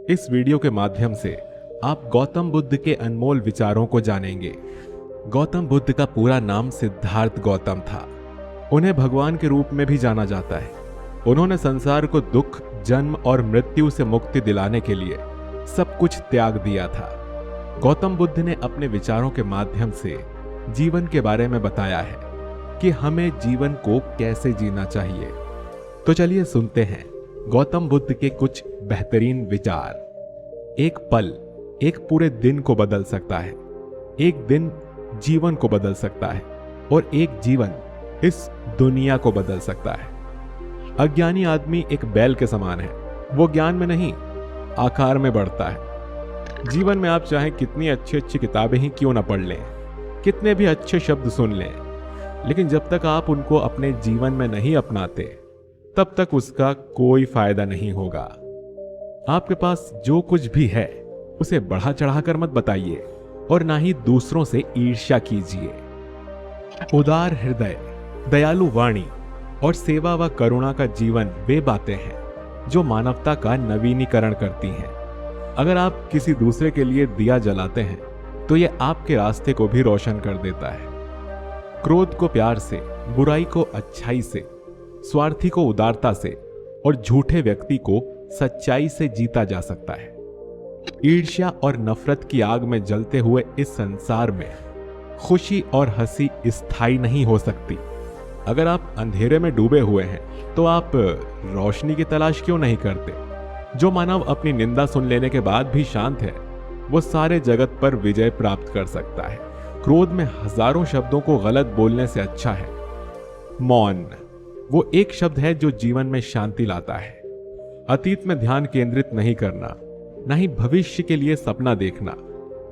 इस वीडियो के माध्यम से आप गौतम बुद्ध के अनमोल विचारों को जानेंगे। गौतम बुद्ध का पूरा नाम सिद्धार्थ गौतम था। उन्हें भगवान के रूप में भी जाना जाता है। उन्होंने संसार को दुख, जन्म और मृत्यु से मुक्ति दिलाने के लिए सब कुछ त्याग दिया था। गौतम बुद्ध ने अपने विचारों के माध्यम से जीवन के बारे में बताया है कि हमें जीवन को कैसे जीना चाहिए। तो चलिए सुनते हैं गौतम बुद्ध के कुछ बेहतरीन विचार। एक पल एक पूरे दिन को बदल सकता है, एक दिन जीवन को बदल सकता है और एक जीवन इस दुनिया को बदल सकता है। अज्ञानी आदमी एक बैल के समान है। वो ज्ञान में नहीं, आकार में बढ़ता है। जीवन में आप चाहे कितनी अच्छी अच्छी किताबें ही क्यों ना पढ़ लें, कितने भी अच्छे शब्द सुन लें, लेकिन जब तक आप उनको अपने जीवन में नहीं अपनाते तब तक उसका कोई फायदा नहीं होगा। आपके पास जो कुछ भी है उसे बढ़ा चढ़ाकर मत बताइए और ना ही दूसरों से ईर्ष्या कीजिए। उदार हृदय, दयालु वाणी और सेवा व करुणा का जीवन वे बातें हैं जो मानवता का नवीनीकरण करती हैं। अगर आप किसी दूसरे के लिए दिया जलाते हैं तो यह आपके रास्ते को भी रोशन कर देता है। क्रोध को प्यार से, बुराई को अच्छाई से, स्वार्थी को उदारता से और झूठे व्यक्ति को सच्चाई से जीता जा सकता है। ईर्ष्या और नफरत की आग में जलते हुए इस संसार में खुशी और हंसी स्थायी नहीं हो सकती। अगर आप अंधेरे में डूबे हुए हैं तो आप रोशनी की तलाश क्यों नहीं करते? जो मानव अपनी निंदा सुन लेने के बाद भी शांत है वो सारे जगत पर विजय प्राप्त कर सकता है। क्रोध में हजारों शब्दों को गलत बोलने से अच्छा है मौन। वो एक शब्द है जो जीवन में शांति लाता है। अतीत में ध्यान केंद्रित नहीं करना, ना ही भविष्य के लिए सपना देखना,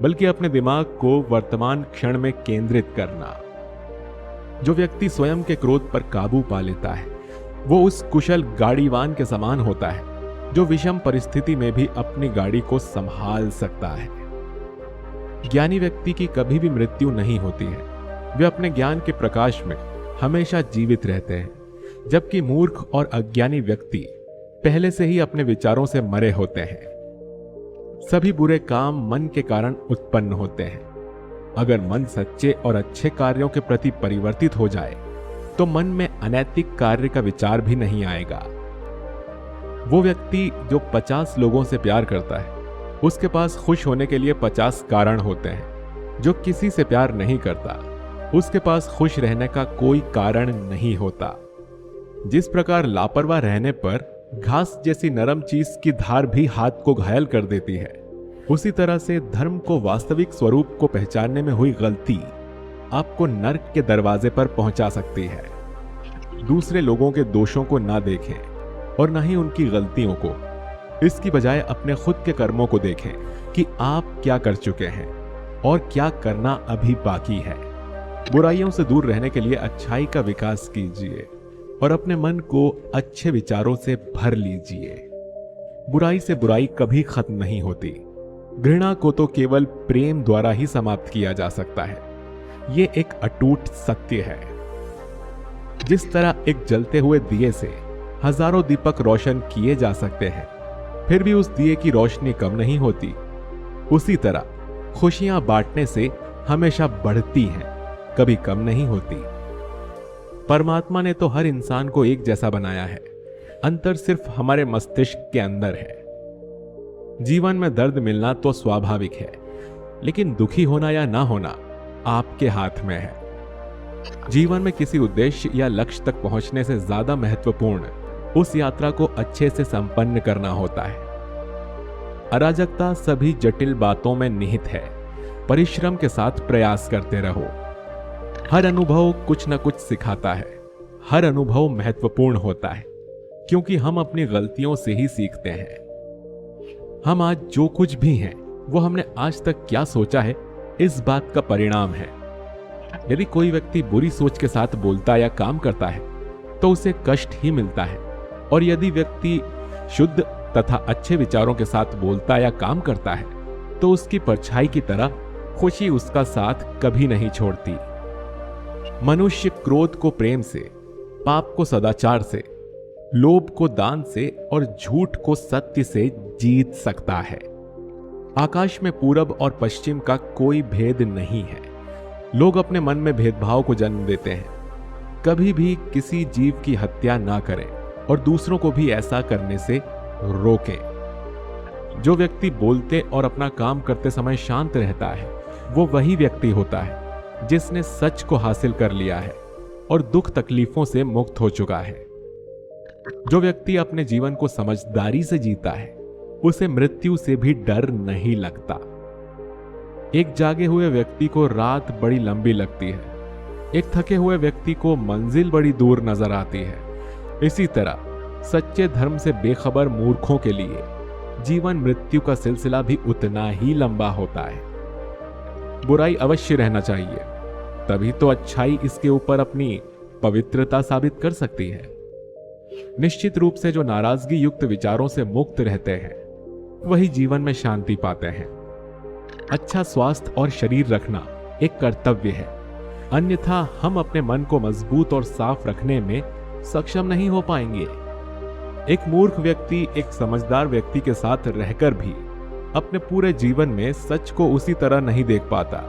बल्कि अपने दिमाग को वर्तमान क्षण में केंद्रित करना। जो व्यक्ति स्वयं के क्रोध पर काबू पा लेता है वो उस कुशल गाड़ीवान के समान होता है जो विषम परिस्थिति में भी अपनी गाड़ी को संभाल सकता है। ज्ञानी व्यक्ति की कभी भी मृत्यु नहीं होती है। वे अपने ज्ञान के प्रकाश में हमेशा जीवित रहते हैं, जबकि मूर्ख और अज्ञानी व्यक्ति पहले से ही अपने विचारों से मरे होते हैं। सभी बुरे काम मन के कारण उत्पन्न होते हैं। अगर मन सच्चे और अच्छे कार्यों के प्रति परिवर्तित हो जाए तो मन में अनैतिक कार्य का विचार भी नहीं आएगा। वो व्यक्ति जो 50 लोगों से प्यार करता है उसके पास खुश होने के लिए 50 कारण होते हैं। जो किसी से प्यार नहीं करता उसके पास खुश रहने का कोई कारण नहीं होता। जिस प्रकार लापरवाह रहने पर घास जैसी नरम चीज की धार भी हाथ को घायल कर देती है, उसी तरह से धर्म को वास्तविक स्वरूप को पहचानने में हुई गलती आपको नर्क के दरवाजे पर पहुंचा सकती है। दूसरे लोगों के दोषों को ना देखें और ना ही उनकी गलतियों को। इसकी बजाय अपने खुद के कर्मों को देखें कि आप क्या कर चुके हैं और क्या करना अभी बाकी है। बुराइयों से दूर रहने के लिए अच्छाई का विकास कीजिए और अपने मन को अच्छे विचारों से भर लीजिए। बुराई से बुराई कभी खत्म नहीं होती। घृणा को तो केवल प्रेम द्वारा ही समाप्त किया जा सकता है। ये एक अटूट सत्य है। जिस तरह एक जलते हुए दिए से हजारों दीपक रोशन किए जा सकते हैं, फिर भी उस दिए की रोशनी कम नहीं होती, उसी तरह खुशियां बांटने से हमेशा बढ़ती हैं, कभी कम नहीं होती। परमात्मा ने तो हर इंसान को एक जैसा बनाया है, अंतर सिर्फ हमारे मस्तिष्क के अंदर है। जीवन में दर्द मिलना तो स्वाभाविक है, लेकिन दुखी होना या ना होना आपके हाथ में है। जीवन में किसी उद्देश्य या लक्ष्य तक पहुंचने से ज्यादा महत्वपूर्ण उस यात्रा को अच्छे से संपन्न करना होता है। अराजकता सभी जटिल बातों में निहित है। परिश्रम के साथ प्रयास करते रहो। हर अनुभव कुछ न कुछ सिखाता है। हर अनुभव महत्वपूर्ण होता है क्योंकि हम अपनी गलतियों से ही सीखते हैं। हम आज जो कुछ भी हैं वो हमने आज तक क्या सोचा है इस बात का परिणाम है। यदि कोई व्यक्ति बुरी सोच के साथ बोलता या काम करता है तो उसे कष्ट ही मिलता है, और यदि व्यक्ति शुद्ध तथा अच्छे विचारों के साथ बोलता या काम करता है तो उसकी परछाई की तरह खुशी उसका साथ कभी नहीं छोड़ती। मनुष्य क्रोध को प्रेम से, पाप को सदाचार से, लोभ को दान से और झूठ को सत्य से जीत सकता है। आकाश में पूरब और पश्चिम का कोई भेद नहीं है। लोग अपने मन में भेदभाव को जन्म देते हैं। कभी भी किसी जीव की हत्या ना करें और दूसरों को भी ऐसा करने से रोकें। जो व्यक्ति बोलते और अपना काम करते समय शांत रहता है, वो वही व्यक्ति होता है जिसने सच को हासिल कर लिया है और दुख तकलीफों से मुक्त हो चुका है। जो व्यक्ति अपने जीवन को समझदारी से जीता है, उसे मृत्यु से भी डर नहीं लगता। एक जागे हुए व्यक्ति को रात बड़ी लंबी लगती है, एक थके हुए व्यक्ति को मंजिल बड़ी दूर नजर आती है। इसी तरह सच्चे धर्म से बेखबर मूर्खों के लिए जीवन मृत्यु का सिलसिला भी उतना ही लंबा होता है। बुराई अवश्य रहना चाहिए, तभी तो अच्छाई इसके ऊपर अपनी पवित्रता साबित कर सकती है। निश्चित रूप से जो नाराजगी युक्त विचारों से मुक्त रहते हैं, वही जीवन में शांति पाते हैं। अच्छा स्वास्थ्य और शरीर रखना एक कर्तव्य है, अन्यथा हम अपने मन को मजबूत और साफ रखने में सक्षम नहीं हो पाएंगे। एक मूर्ख व्यक्ति एक समझदार व्यक्ति के साथ रहकर भी अपने पूरे जीवन में सच को उसी तरह नहीं देख पाता,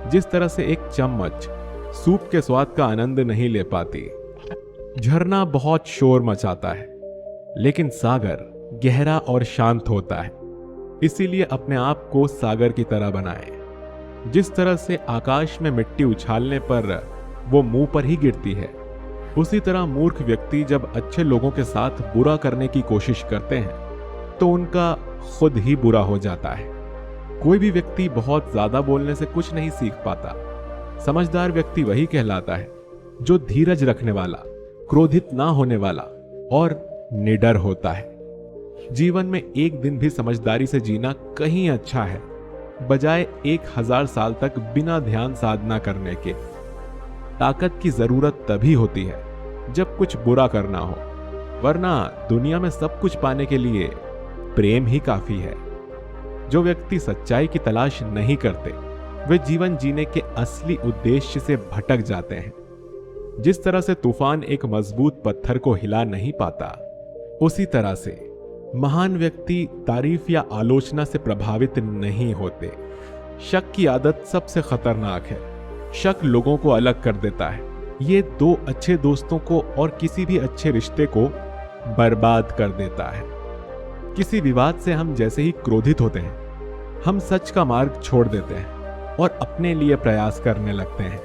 जिस तरह से एक चम्मच सूप के स्वाद का आनंद नहीं ले पाती। झरना बहुत शोर मचाता है, लेकिन सागर गहरा और शांत होता है। इसीलिए अपने आप को सागर की तरह बनाएं। जिस तरह से आकाश में मिट्टी उछालने पर वो मुंह पर ही गिरती है, उसी तरह मूर्ख व्यक्ति जब अच्छे लोगों के साथ बुरा करने की कोशिश करते हैं, तो उनका खुद ही बुरा हो जाता है। कोई भी व्यक्ति बहुत ज्यादा बोलने से कुछ नहीं सीख पाता। समझदार व्यक्ति वही कहलाता है जो धीरज रखने वाला, क्रोधित ना होने वाला और निडर होता है। जीवन में एक दिन भी समझदारी से जीना कहीं अच्छा है, बजाय 1000 साल तक बिना ध्यान साधना करने के। ताकत की जरूरत तभी होती है जब कुछ बुरा करना हो, वरना दुनिया में सब कुछ पाने के लिए प्रेम ही काफी है। जो व्यक्ति सच्चाई की तलाश नहीं करते, वे जीवन जीने के असली उद्देश्य से भटक जाते हैं। जिस तरह से तूफान एक मजबूत पत्थर को हिला नहीं पाता, उसी तरह से महान व्यक्ति तारीफ या आलोचना से प्रभावित नहीं होते। शक की आदत सबसे खतरनाक है। शक लोगों को अलग कर देता है। ये 2 अच्छे दोस्तों को और किसी भी अच्छे रिश्ते को बर्बाद कर देता है। किसी विवाद से हम जैसे ही क्रोधित होते हैं, हम सच का मार्ग छोड़ देते हैं और अपने लिए प्रयास करने लगते हैं।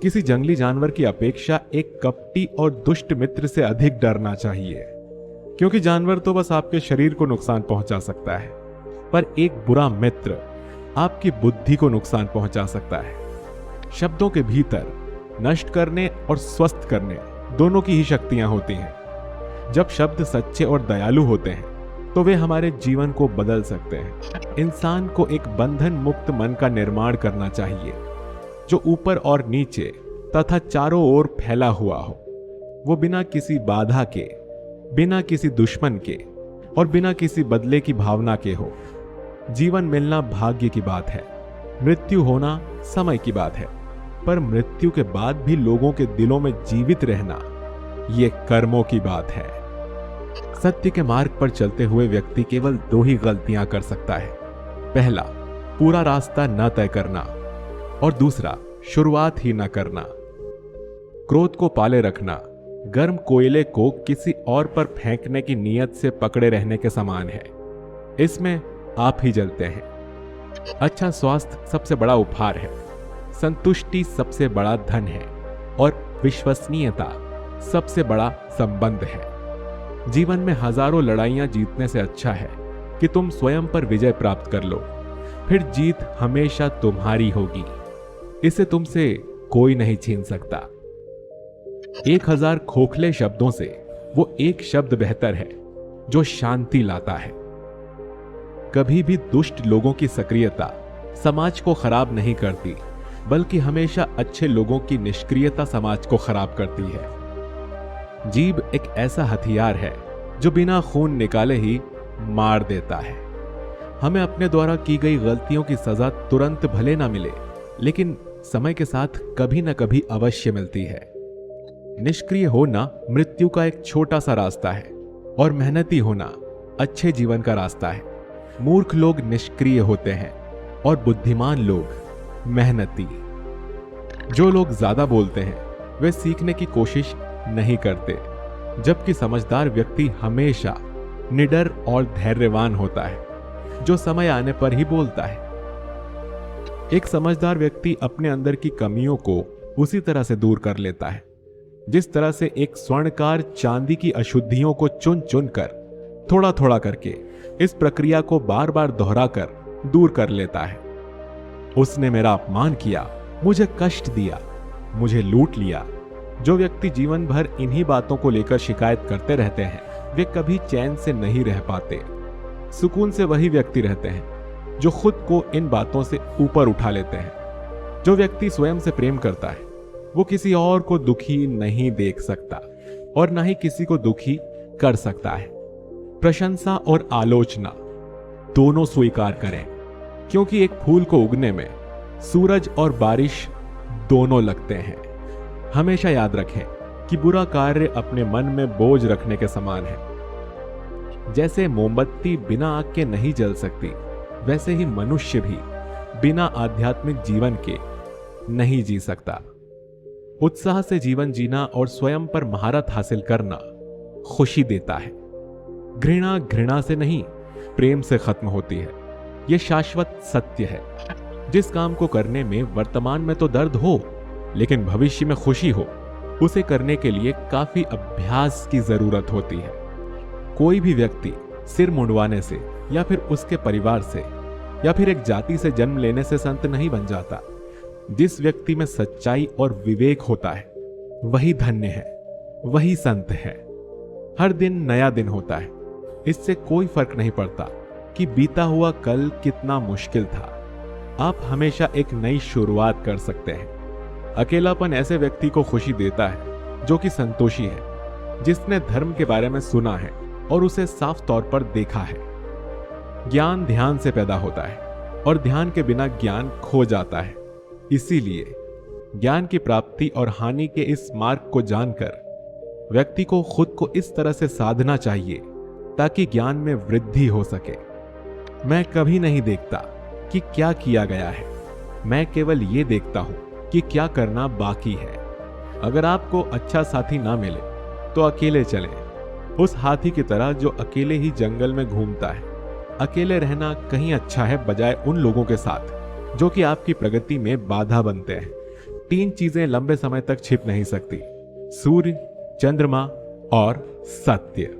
किसी जंगली जानवर की अपेक्षा एक कपटी और दुष्ट मित्र से अधिक डरना चाहिए, क्योंकि जानवर तो बस आपके शरीर को नुकसान पहुंचा सकता है, पर एक बुरा मित्र आपकी बुद्धि को नुकसान पहुंचा सकता है। शब्दों के भीतर नष्ट करने और स्वस्थ करने दोनों की ही शक्तियां होती हैं। जब शब्द सच्चे और दयालु होते हैं, तो वे हमारे जीवन को बदल सकते हैं। इंसान को एक बंधन मुक्त मन का निर्माण करना चाहिए, जो ऊपर और नीचे तथा चारों ओर फैला हुआ हो। वो बिना किसी बाधा के, बिना किसी दुश्मन के और बिना किसी बदले की भावना के हो। जीवन मिलना भाग्य की बात है, मृत्यु होना समय की बात है, पर मृत्यु के बाद भी लोगों के दिलों में जीवित रहना ये कर्मों की बात है। सत्य के मार्ग पर चलते हुए व्यक्ति केवल 2 ही गलतियां कर सकता है। पहला, पूरा रास्ता न तय करना, और दूसरा, शुरुआत ही न करना। क्रोध को पाले रखना गर्म कोयले को किसी और पर फेंकने की नीयत से पकड़े रहने के समान है। इसमें आप ही जलते हैं। अच्छा स्वास्थ्य सबसे बड़ा उपहार है, संतुष्टि सबसे बड़ा धन है और विश्वसनीयता सबसे बड़ा संबंध है। जीवन में हजारों लड़ाइयां जीतने से अच्छा है कि तुम स्वयं पर विजय प्राप्त कर लो, फिर जीत हमेशा तुम्हारी होगी। इसे तुमसे कोई नहीं छीन सकता। 1000 खोखले शब्दों से वो एक शब्द बेहतर है जो शांति लाता है। कभी भी दुष्ट लोगों की सक्रियता समाज को खराब नहीं करती, बल्कि हमेशा अच्छे लोगों की निष्क्रियता समाज को खराब करती है। जीभ एक ऐसा हथियार है जो बिना खून निकाले ही मार देता है। हमें अपने द्वारा की गई गलतियों की सजा तुरंत भले ना मिले, लेकिन समय के साथ कभी न कभी अवश्य मिलती है। निष्क्रिय होना मृत्यु का एक छोटा सा रास्ता है और मेहनती होना अच्छे जीवन का रास्ता है। मूर्ख लोग निष्क्रिय होते हैं और बुद्धिमान लोग मेहनती। जो लोग ज्यादा बोलते हैं वे सीखने की कोशिश नहीं करते, जबकि समझदार व्यक्ति हमेशा निडर और धैर्यवान होता है, जो समय आने पर ही बोलता है। एक समझदार व्यक्ति अपने अंदर की कमियों को उसी तरह से दूर कर लेता है जिस तरह से एक स्वर्णकार चांदी की अशुद्धियों को चुन चुन कर थोड़ा थोड़ा करके इस प्रक्रिया को बार बार दोहराकर दूर कर लेता है। उसने मेरा अपमान किया, मुझे कष्ट दिया, मुझे लूट लिया। जो व्यक्ति जीवन भर इन्हीं बातों को लेकर शिकायत करते रहते हैं वे कभी चैन से नहीं रह पाते। सुकून से वही व्यक्ति रहते हैं जो खुद को इन बातों से ऊपर उठा लेते हैं। जो व्यक्ति स्वयं से प्रेम करता है वो किसी और को दुखी नहीं देख सकता और ना ही किसी को दुखी कर सकता है। प्रशंसा और आलोचना दोनों स्वीकार करें, क्योंकि एक फूल को उगने में सूरज और बारिश दोनों लगते हैं। हमेशा याद रखें कि बुरा कार्य अपने मन में बोझ रखने के समान है। जैसे मोमबत्ती बिना आग के नहीं जल सकती, वैसे ही मनुष्य भी बिना आध्यात्मिक जीवन के नहीं जी सकता। उत्साह से जीवन जीना और स्वयं पर महारत हासिल करना खुशी देता है। घृणा घृणा से नहीं, प्रेम से खत्म होती है। यह शाश्वत सत्य है। जिस काम को करने में वर्तमान में तो दर्द हो, लेकिन भविष्य में खुशी हो, उसे करने के लिए काफी अभ्यास की जरूरत होती है। कोई भी व्यक्ति सिर मुंडवाने से या फिर उसके परिवार से या फिर एक जाति से जन्म लेने से संत नहीं बन जाता। जिस व्यक्ति में सच्चाई और विवेक होता है वही धन्य है, वही संत है। हर दिन नया दिन होता है, इससे कोई फर्क नहीं पड़ता कि बीता हुआ कल कितना मुश्किल था। आप हमेशा एक नई शुरुआत कर सकते हैं। अकेलापन ऐसे व्यक्ति को खुशी देता है जो कि संतोषी है, जिसने धर्म के बारे में सुना है और उसे साफ तौर पर देखा है। ज्ञान ध्यान से पैदा होता है और ध्यान के बिना ज्ञान खो जाता है। इसीलिए ज्ञान की प्राप्ति और हानि के इस मार्ग को जानकर व्यक्ति को खुद को इस तरह से साधना चाहिए ताकि ज्ञान में वृद्धि हो सके। मैं कभी नहीं देखता कि क्या किया गया है, मैं केवल ये देखता हूं कि क्या करना बाकी है। अगर आपको अच्छा साथी ना मिले तो अकेले चलें, उस हाथी की तरह जो अकेले ही जंगल में घूमता है। अकेले रहना कहीं अच्छा है बजाय उन लोगों के साथ जो कि आपकी प्रगति में बाधा बनते हैं। 3 चीजें लंबे समय तक छिप नहीं सकती: सूर्य, चंद्रमा और सत्य।